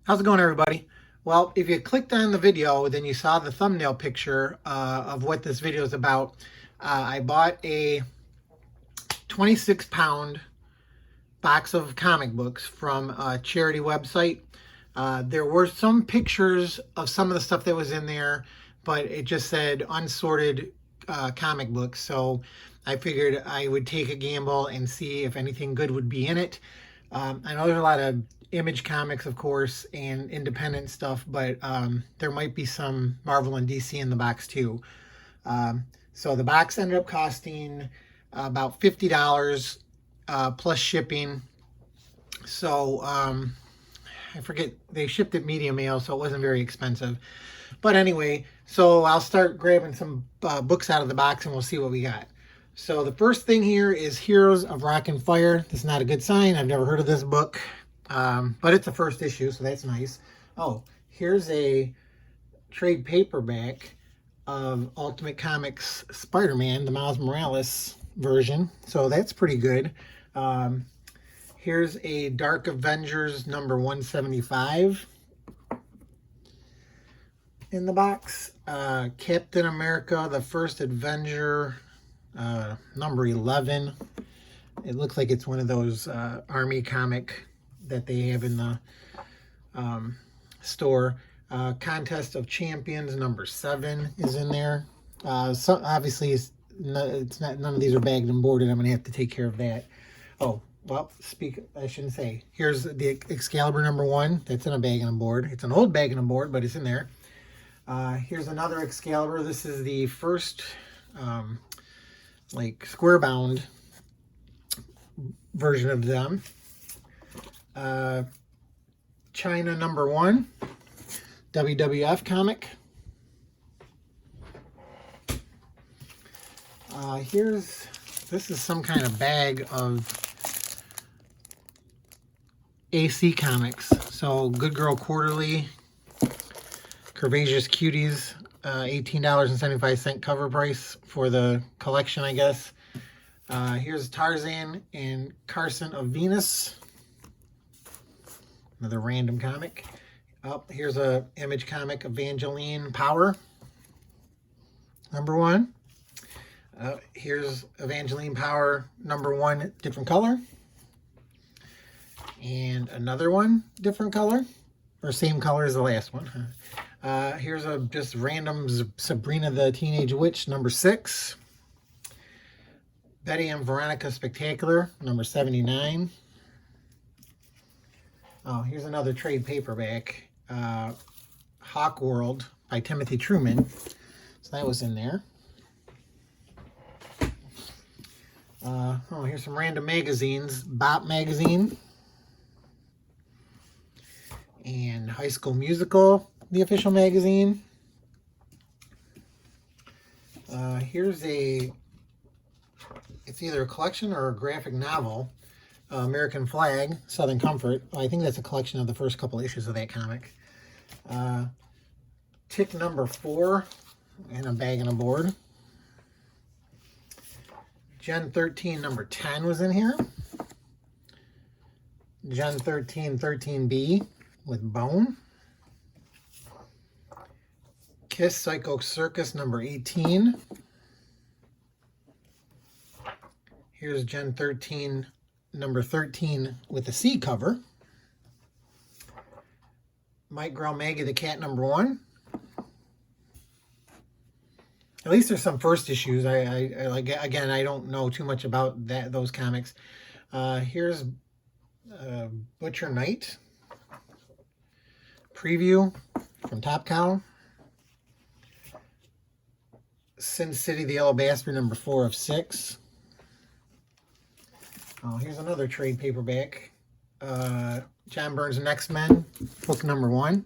How's it going, everybody? Well, if you clicked on the video, then you saw the thumbnail picture of what this video is about. I bought a 26-pound box of comic books from a charity website. There were some pictures of some of the stuff that was in there, but it just said unsorted comic books. So I figured I would take a gamble and see if anything good would be in it. I know there's a lot of Image Comics, of course, and independent stuff, but there might be some Marvel and DC in the box too. So the box ended up costing about $50 plus shipping. So I forget, they shipped it medium mail, so it wasn't very expensive. But anyway, so I'll start grabbing some books out of the box and we'll see what we got. So the first thing here is Heroes of Rock and Fire. This is not a good sign. I've never heard of this book. But it's the first issue, so that's nice. Oh, here's a trade paperback of Ultimate Comics Spider-Man, the Miles Morales version. So that's pretty good. Here's a Dark Avengers number 175 in the box. Captain America, the First Avenger, number 11. It looks like it's one of those army comic that they have in the store. Contest of Champions number 7 is in there. So obviously it's not, none of these are bagged and boarded. I'm gonna have to take care of that. Oh, well, I shouldn't say. Here's the Excalibur number 1. That's in a bag and a board. It's an old bag and a board, but it's in there. Here's another Excalibur. This is the first like square bound version of them. China number 1, WWF comic. This is some kind of bag of AC comics. So Good Girl Quarterly, Curvaceous Cuties, $18.75 cover price for the collection, I guess. Here's Tarzan and Carson of Venus. Another random comic. Oh, here's a Image comic, Evangeline Power, number 1. Here's Evangeline Power, number 1, different color. And another one, different color. Or same color as the last one. Here's a just random Sabrina the Teenage Witch, number 6. Betty and Veronica Spectacular, number 79. Oh, here's another trade paperback. Hawk World by Timothy Truman. So that was in there. Oh, here's some random magazines. Bop Magazine. And High School Musical, the official magazine. It's either a collection or a graphic novel. American Flag, Southern Comfort. I think that's a collection of the first couple issues of that comic. Tick number 4 and a bag and a board. Gen 13 number 10 was in here. Gen 13 13B with Bone. Kiss Psycho Circus number 18. Here's Gen 13 number 13 with the C cover. Mike Grell Maggie the Cat number 1. At least there's some first issues. I like, again, I don't know too much about those comics. Here's Butcher Knight preview from Top Cow. Sin City the Yellow Bastard number 4 of 6. Oh, here's another trade paperback. John Byrne's X-Men, book number 1.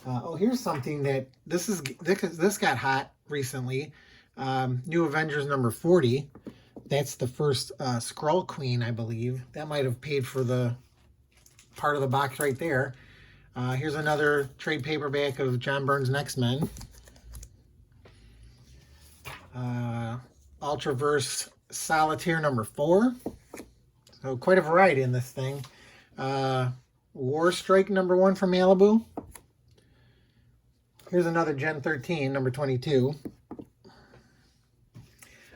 Oh, here's something that this got hot recently. New Avengers number 40. That's the first Skrull Queen, I believe. That might have paid for the part of the box right there. Here's another trade paperback of John Byrne's X-Men. Ultraverse Solitaire number 4. So So quite a variety in this thing. War Strike #1 from Malibu. Here's another Gen 13, number 22.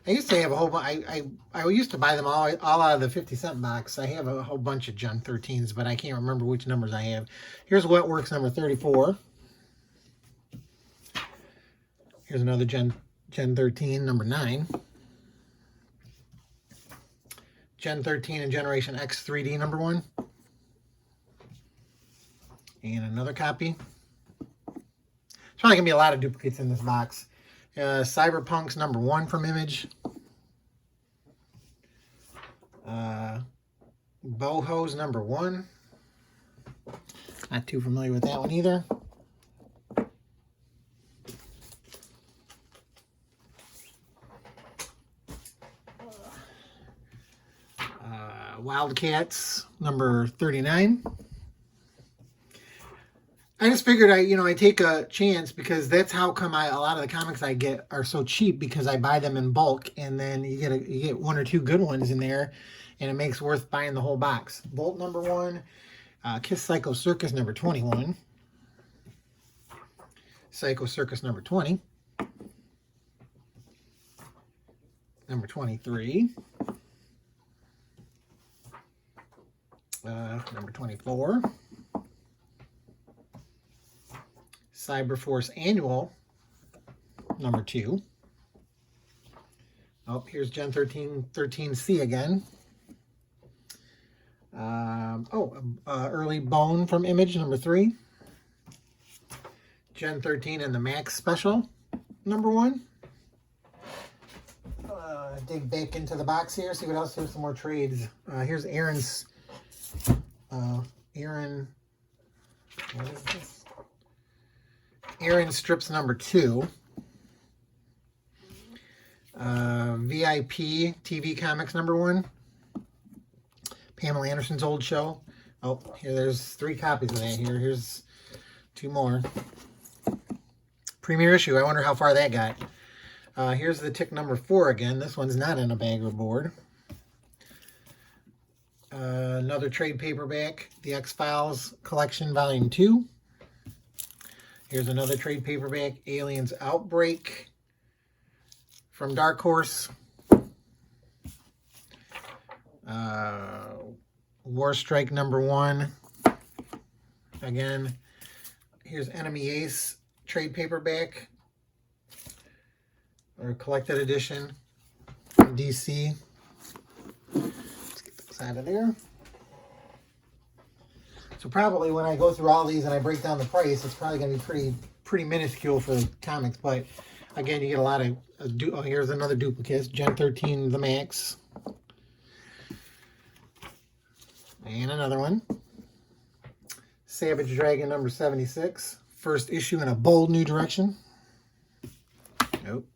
I used to have a whole bunch. I used to buy them all out of the 50-cent box. I have a whole bunch of Gen 13s, but I can't remember which numbers I have. Here's What Works number 34. Here's another Gen 13, number 9. Gen 13 and Generation X 3D #1. And another copy. There's probably going to be a lot of duplicates in this box. Cyberpunk's #1 from Image. Boho's #1. Not too familiar with that one either. Wildcats number 39. I just figured I take a chance because that's how come a lot of the comics I get are so cheap, because I buy them in bulk, and then you get one or two good ones in there, and it makes worth buying the whole box. Bolt #1, Kiss Psycho Circus number 21, Psycho Circus number 20, number 23, number 24. Cyberforce Annual #2. Oh, here's Gen 13C again. Early Bone from Image #3. Gen 13 and the Max Special #1. Dig back into the box here, see what else. There's some more trades. Here's Aaron's. What is this? Aaron Strips #2. VIP TV Comics #1. Pamela Anderson's old show. Oh, here, there's 3 copies of that here. Here's 2 more. Premiere issue. I wonder how far that got. Here's the Tick #4 again. This one's not in a bag or board. Another trade paperback, The X-Files Collection Volume 2. Here's another trade paperback, Aliens Outbreak from Dark Horse. War Strike #1. Again, here's Enemy Ace trade paperback, or collected edition from DC. Let's get this out of there. So probably when I go through all these and I break down the price, it's probably going to be pretty minuscule for the comics. But again, you get a lot of... oh, here's another duplicate. Gen 13, the Max. And another one. Savage Dragon #76. First issue in a bold new direction. Nope.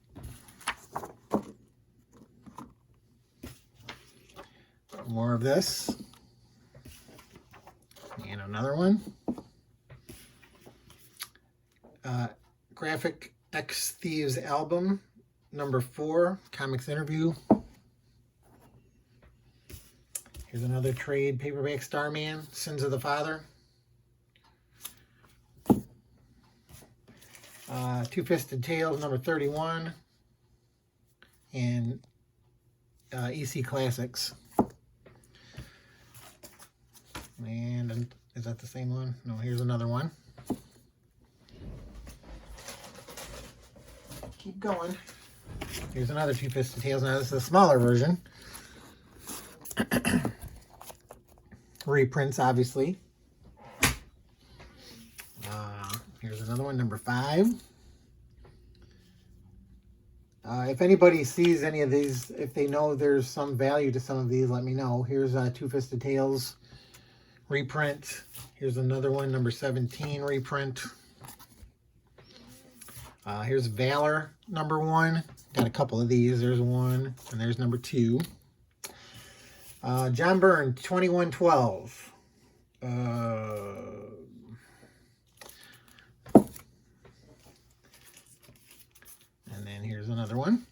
More of this. And another one. Graphic X Thieves album #4, Comics Interview. Here's another trade paperback, Starman, Sins of the Father. Two-Fisted Tales #31. And EC Classics. And is that the same one? No, here's another one. Keep going. Here's another Two-Fisted Tales. Now this is a smaller version. Reprints, obviously. Here's another one, #5. If anybody sees any of these, if they know there's some value to some of these, let me know. Here's Two-Fisted Tales reprint. Here's another one, #17 reprint. Here's Valor #1. Got a couple of these. There's one, and there's #2. John Byrne, 2112. And then here's another one.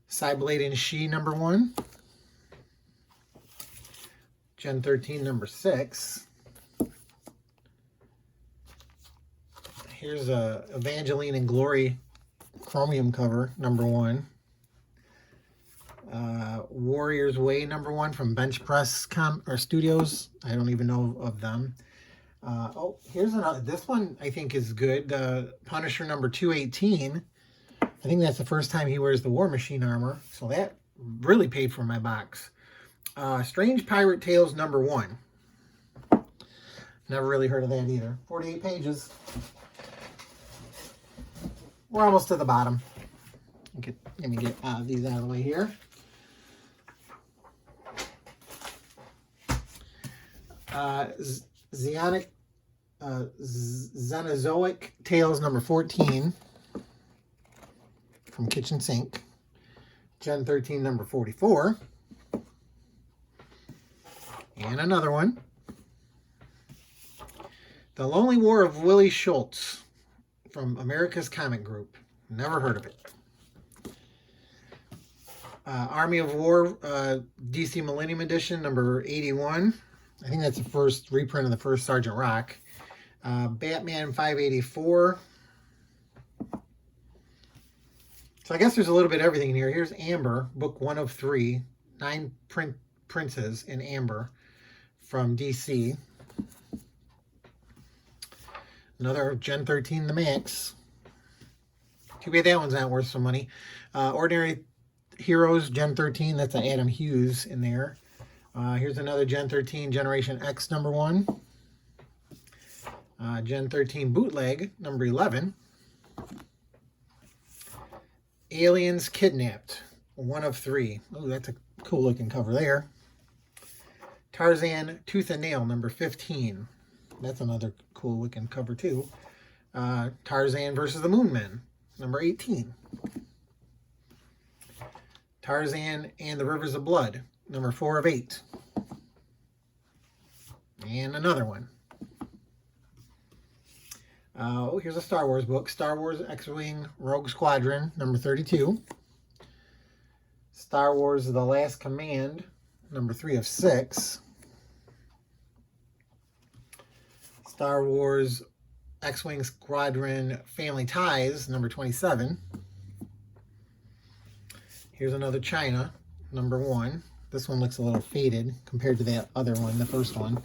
Cyblade and She #1. Gen 13 number 6. Here's a Evangeline and Glory chromium cover, number 1. Warrior's Way, number 1 from Bench Press Studios. I don't even know of them. Oh, here's another. This one I think is good. Punisher number 218. I think that's the first time he wears the War Machine armor. So that really paid for my box. Strange Pirate Tales number 1. Never really heard of that either. 48 pages. We're almost to the bottom. Let me get these out of the way here. Xenozoic Tales number 14 from Kitchen Sink. Gen 13 number 44. And another one. The Lonely War of Willie Schultz from America's Comic Group. Never heard of it. Army of War DC Millennium Edition number 81. I think that's the first reprint of the first Sergeant Rock. Batman 584. So I guess there's a little bit of everything in here. Here's Amber, book 1 of 3. 9 princes in Amber from DC. Another Gen 13 The Max. Too bad that one's not worth some money. Ordinary Heroes Gen 13. That's an Adam Hughes in there. Here's another Gen 13 Generation X number 1. Gen 13 Bootleg number 11. Aliens Kidnapped 1 of 3. Oh, that's a cool looking cover there. Tarzan Tooth and Nail number 15. That's another cool looking cover too. Tarzan versus the Moonmen number 18. Tarzan and the Rivers of Blood number 4 of 8. And another one. Oh, here's a Star Wars book. Star Wars X-Wing Rogue Squadron number 32. Star Wars The Last Command number 3 of 6. Star Wars X-Wing Squadron Family Ties number 27. Here's another China number 1. This one looks a little faded compared to that other one, the first one.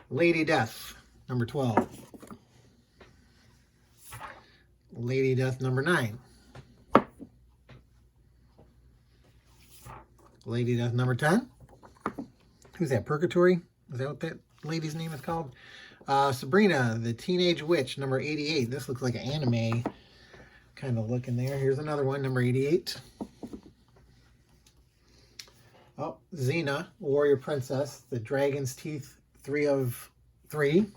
Lady Death number 12. Lady Death number 9. Lady Death number 10. Who's that? Purgatory? Is that what that lady's name is called? Sabrina, the Teenage Witch, number 88. This looks like an anime kind of look in there. Here's another one, number 88. Oh, Xena, Warrior Princess, the Dragon's Teeth, 3 of 3.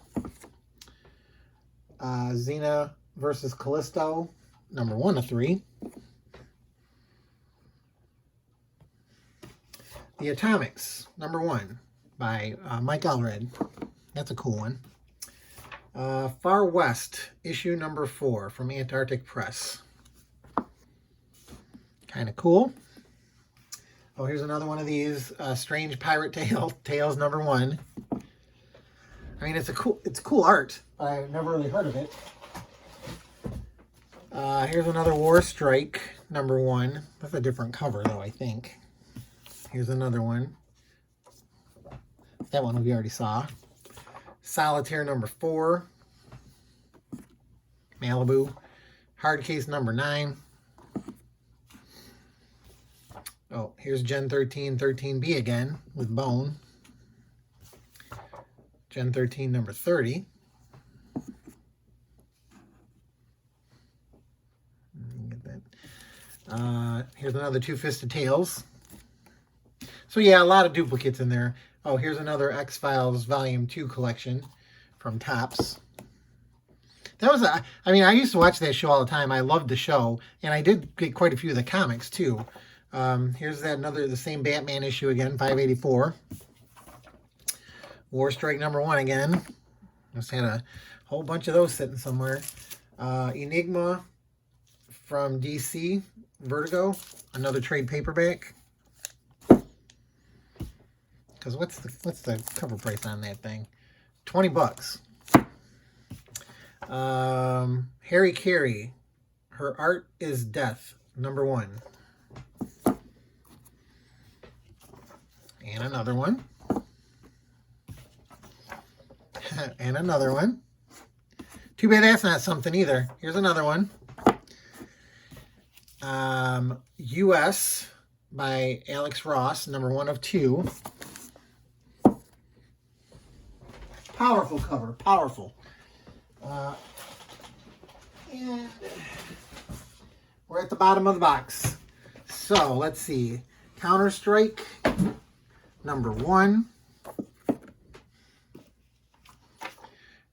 Xena versus Callisto, number 1 of 3. The Atomics, number 1, by Mike Allred. That's a cool one. Far West, issue number 4 from Antarctic Press. Kind of cool. Oh, here's another one of these. Strange Pirate Tales number 1. I mean, it's cool art. I've never really heard of it. Here's another War Strike number 1. That's a different cover, though, I think. Here's another one. That one we already saw. Solitaire number 4. Malibu. Hard Case number 9. Oh, here's Gen 13, 13B again with Bone. Gen 13 number 30. Get that. Here's another Two-Fisted Tales. So yeah, a lot of duplicates in there. Oh, here's another X-Files Volume 2 collection from Topps. That was I used to watch that show all the time. I loved the show, and I did get quite a few of the comics too. Here's the same Batman issue again, 584. War Strike number 1 again. Just had a whole bunch of those sitting somewhere. Enigma from DC, Vertigo, another trade paperback. Because what's the cover price on that thing? $20. Harry Carey, Her Art is Death, #1. And another one. And another one. Too bad that's not something either. Here's another one. U.S. by Alex Ross, #1 of 2. Powerful cover, powerful. And we're at the bottom of the box. So let's see. Counter-Strike, #1.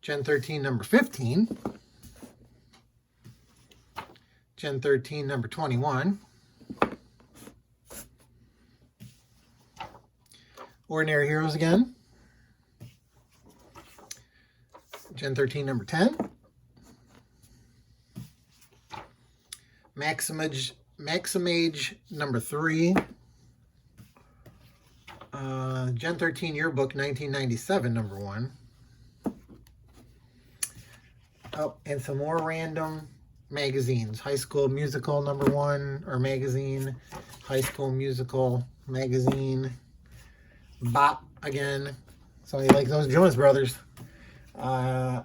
Gen 13, #15. Gen 13, #21. Ordinary Heroes again. Gen 13, #10. Maximage, #3. Gen 13 Yearbook, 1997, #1. Oh, and some more random magazines. High School Musical, #1, or magazine. High School Musical magazine. Bop again. Somebody like those Jonas Brothers. I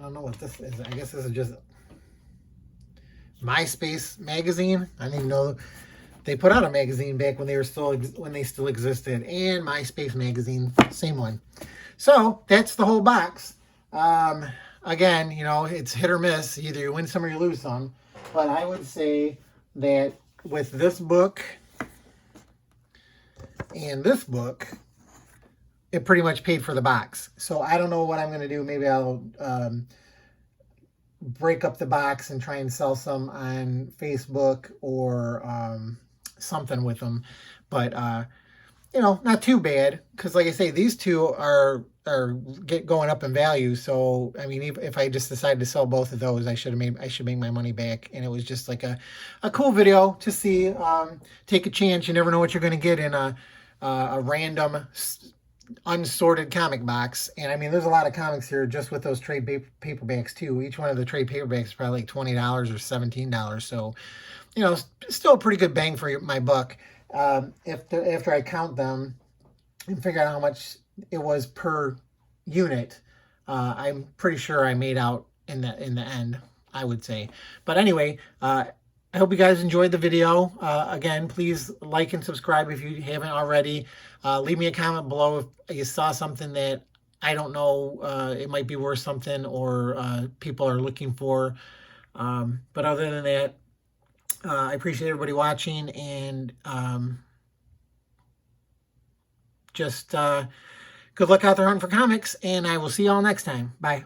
don't know what this is. I guess this is just MySpace magazine. I didn't even know they put out a magazine back when they still existed. And MySpace magazine, same one. So that's the whole box. Again, you know, it's hit or miss. Either you win some or you lose some. But I would say that with this book and this book, it pretty much paid for the box. So I don't know what I'm going to do. Maybe I'll break up the box and try and sell some on Facebook or something with them. But, you know, not too bad. Because like I say, these two are going up in value. So, I mean, if I just decided to sell both of those, I should make my money back. And it was just like a cool video to see. Take a chance. You never know what you're going to get in a random unsorted comic box. And I mean, there's a lot of comics here just with those trade paperbacks too. Each one of the trade paperbacks is probably like $20 or $17. So, you know, still a pretty good bang for my buck. After I count them and figure out how much it was per unit, I'm pretty sure I made out in the end, I would say. But anyway, I hope you guys enjoyed the video. Again, please like and subscribe if you haven't already. Leave me a comment below if you saw something that I don't know, it might be worth something or people are looking for. But other than that, I appreciate everybody watching, and just good luck out there hunting for comics, and I will see you all next time. Bye.